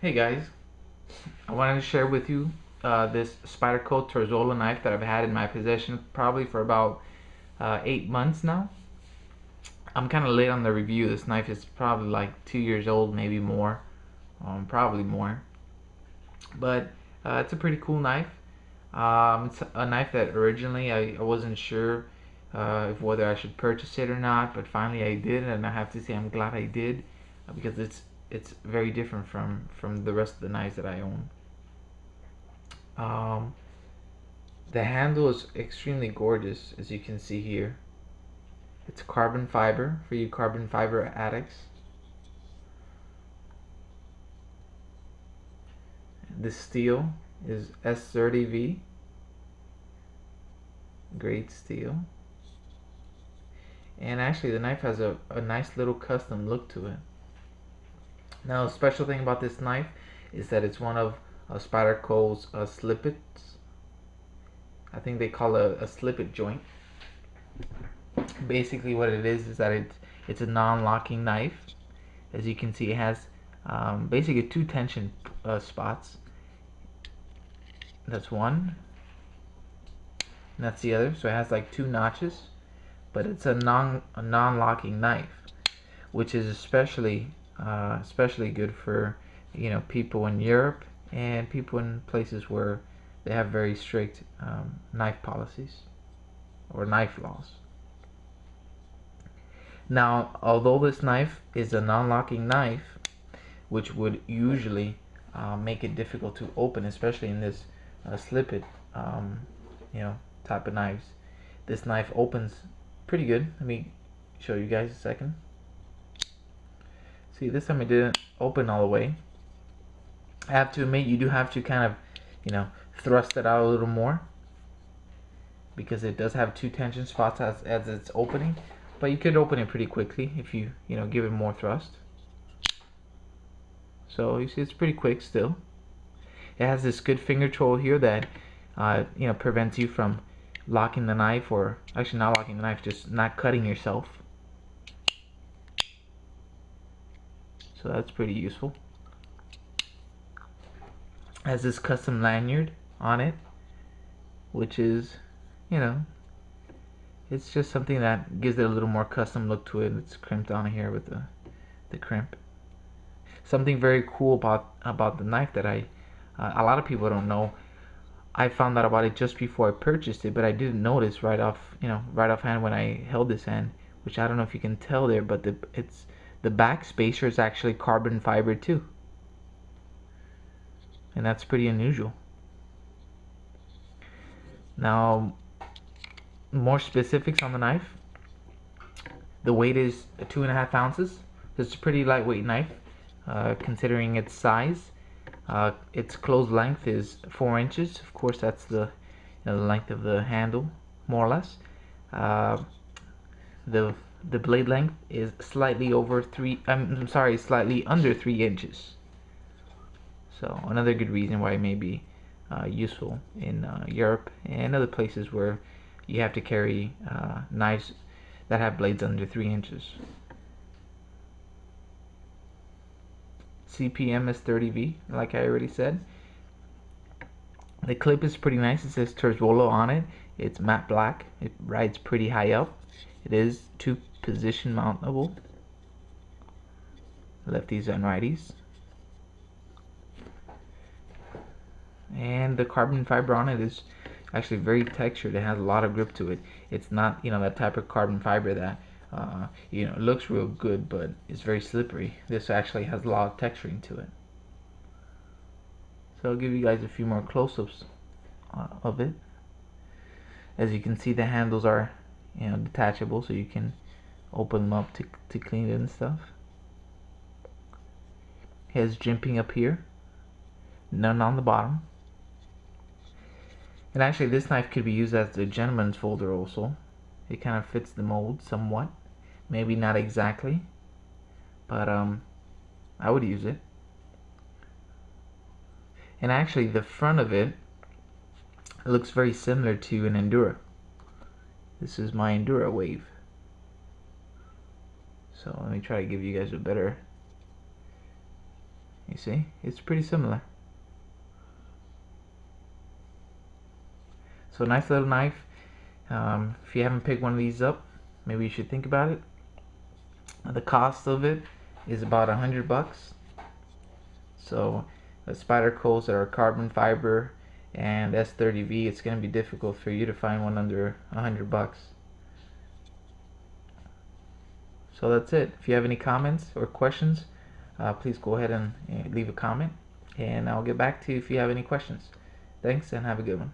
Hey guys, I wanted to share with you this Spyderco Terzuola knife that I've had in my possession probably for about 8 months now. I'm kind of late on the review. This knife is probably like 2 years old, maybe more, probably more. But it's a pretty cool knife. It's a knife that originally I wasn't sure if whether I should purchase it or not, but finally I did, and I have to say I'm glad I did because it's very different from the rest of the knives that I own. Um, the handle is extremely gorgeous, as you can see here. It's carbon fiber for you carbon fiber addicts. The steel is S30V, great steel. And actually the knife has a nice little custom look to it. Now, a special thing about this knife is that it's one of Spyderco's slippets. I think they call it a slippet joint. Basically what it is that it's a non-locking knife. As you can see, it has basically two tension spots. That's one, and that's the other. So it has like two notches, but it's a non-locking knife, which is especially good for people in Europe and people in places where they have very strict knife policies or knife laws. Now, although this knife is a non-locking knife, which would usually make it difficult to open, especially in this slip-it type of knives, this knife opens pretty good. Let me show you guys a second. See, this time it didn't open all the way. I have to admit, you do have to kind of thrust it out a little more, because it does have two tension spots as it's opening, but you could open it pretty quickly if you give it more thrust. So you see it's pretty quick still. It has this good finger control here that prevents you from locking the knife, or actually not locking the knife, just not cutting yourself. So that's pretty useful. It has this custom lanyard on it, which is it's just something that gives it a little more custom look to it. It's crimped on here with the crimp. Something very cool about the knife that a lot of people don't know. I found out about it just before I purchased it, but I didn't notice right offhand when I held this hand, which I don't know if you can tell there, but the back spacer is actually carbon fiber too, and that's pretty unusual. Now, more specifics on the knife. The weight is 2.5 ounces. It's a pretty lightweight knife, considering its size. Its closed length is 4 inches. Of course, that's the length of the handle, more or less. The blade length is slightly over slightly under 3 inches. So another good reason why it may be useful in Europe and other places where you have to carry knives that have blades under 3 inches. CPM is 30V, like I already said. The clip is pretty nice. It says Terzuola on it. It's matte black. It rides pretty high up. It is 2-position mountable, lefties and righties. And the carbon fiber on it is actually very textured. It has a lot of grip to it. It's not that type of carbon fiber that looks real good but it's very slippery. This actually has a lot of texturing to it. So I'll give you guys a few more close-ups of it. As you can see, the handles are detachable, so you can open them up to clean it and stuff. It has jimping up here, none on the bottom. And actually, this knife could be used as a gentleman's folder also. It kind of fits the mold somewhat. Maybe not exactly, but I would use it. And actually, the front of it looks very similar to an Endura. This is my Endura wave. So let me try to give you guys a better You see, it's pretty similar. So nice little knife. If you haven't picked one of these up, maybe you should think about it. The cost of it is about $100. So the Spydercos that are carbon fiber and S30V, it's going to be difficult for you to find one under $100. So that's it. If you have any comments or questions, please go ahead and leave a comment, and I'll get back to you if you have any questions. Thanks, and have a good one.